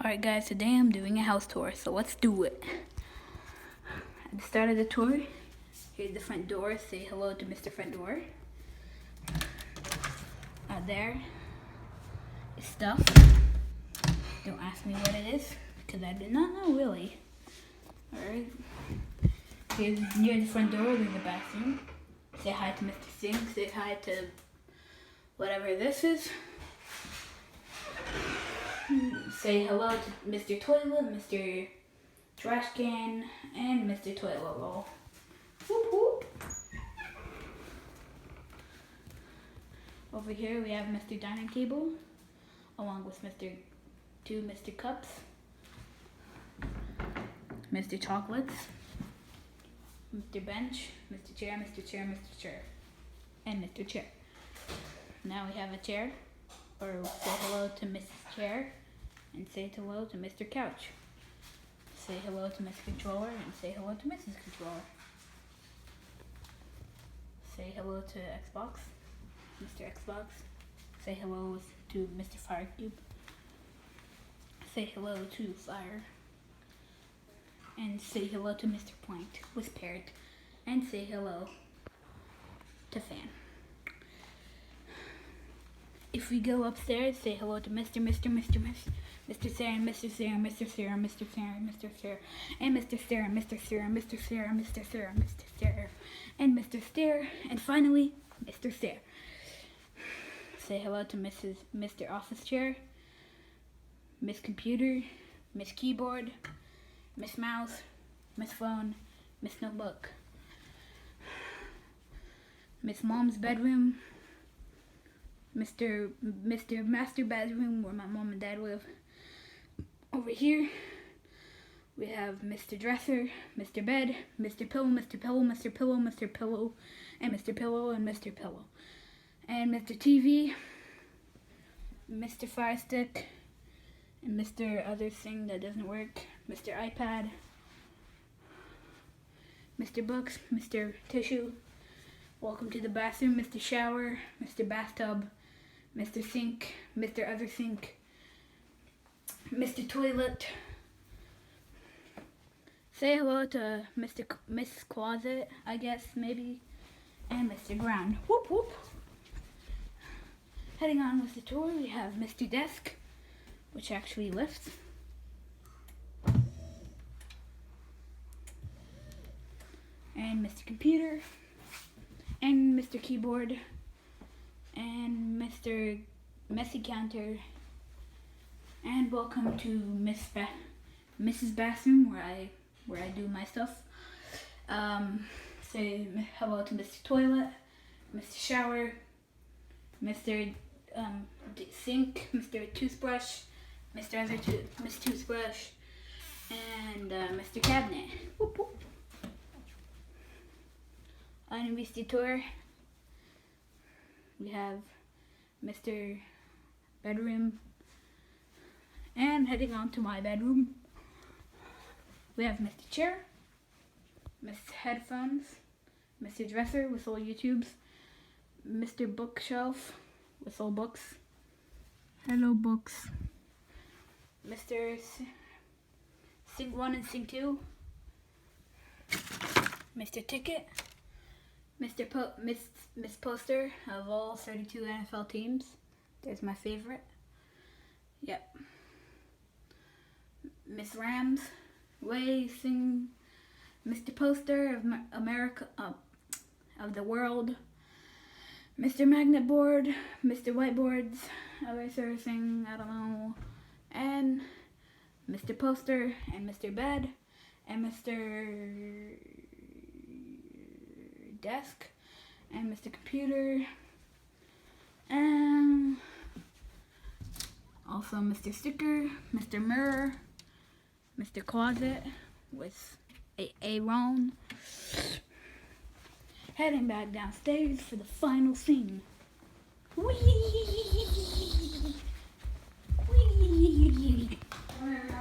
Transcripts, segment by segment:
Alright guys, today I'm doing a house tour, so let's do it. At the start of the tour, here's the front door. Say hello to Mr. Front Door. Out there is stuff. Don't ask me what it is, because I do not know really. Alright. Here's near the front door, there's a bathroom. Say hi to Mr. Sink, say hi to whatever this is. Say hello to Mr. Toilet, Mr. Trash Can, and Mr. Toilet Roll. Whoop whoop. Over here we have Mr. Dining Table, along with two Mr. Cups, Mr. Chocolates, Mr. Bench, Mr. Chair, Mr. Chair, Mr. Chair, and Mr. Chair. Now we have a chair, or say hello to Mrs. Chair, and say hello to Mr. Couch. Say hello to Mr. Controller, and say hello to Mrs. Controller. Say hello to Xbox, Mr. Xbox. Say hello to Mr. Firecube. Say hello to Fire. And say hello to Mr. Plant with Parrot. And say hello to Fan. If we go upstairs, say hello to Mr. Sarah, and Mr. Sarah, Mr. Sarah, Mr. Sarah, Mr. Sarah, and Mr. Sarah, Mr. Sarah, Mr. Sarah, Mr. Sarah, Mr. Sarah, and Mr. Stair, and finally, Mr. Stair. Say hello to Mr. Office Chair, Miss Computer, Miss Keyboard, Miss Mouse, Miss Phone, Miss Notebook, Miss Mom's Bedroom, Mr. Master Bedroom, where my mom and dad live. Over here, we have Mr. Dresser, Mr. Bed, Mr. Pillow, Mr. Pillow, Mr. Pillow, Mr. Pillow, and Mr. Pillow, and Mr. Pillow. And Mr. TV, Mr. Fire Stick, and Mr. Other thing that doesn't work, Mr. iPad, Mr. Books, Mr. Tissue, Welcome to the Bathroom, Mr. Shower, Mr. Bathtub, Mr. Sink, Mr. Other Sink, Mr. Toilet. Say hello to Miss Closet, I guess, maybe, and Mr. Ground. Whoop whoop. Heading on with the tour, we have Mr. Desk, which actually lifts. And Mr. Computer, and Mr. Keyboard, and Mr. Messy Counter, and welcome to Mrs. Bathroom, where I do my stuff. Say hello to Mr. Toilet, Mr. Shower, Mr. Sink, Mr. Toothbrush, Miss Toothbrush, and Mr. Cabinet. Whoop, whoop. On the tour, we have Mr. Bedroom, and heading on to my bedroom, we have Mr. Chair, Miss Headphones, Mr. Dresser with all YouTubes, Mr. Bookshelf with all books, hello books, Mr. Sing 1 and Sing 2, Mr. Ticket, Miss Poster of all 32 NFL teams. There's my favorite. Yep. Miss Rams, Sing, Mr. Poster of America, of the world, Mr. Magnet Board, Mr. Whiteboards, other sort of thing, I don't know, and Mr. Poster, and Mr. Bed, and Mr. Desk, and Mr. Computer, and also Mr. Sticker, Mr. Mirror, Mr. Closet with a Aaron. Heading back downstairs for the final scene. Whee! Whee!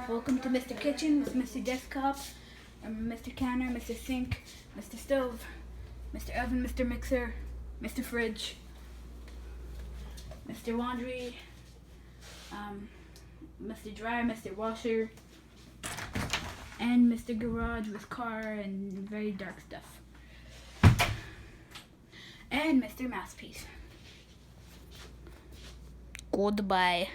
Welcome to Mr. Kitchen with Mr. Desktop, and Mr. Counter, Mr. Sink, Mr. Stove, Mr. Oven, Mr. Mixer, Mr. Fridge, Mr. Laundry, Mr. Dryer, Mr. Washer, and Mr. Garage with car and very dark stuff. And Mr. Mousepiece. Goodbye.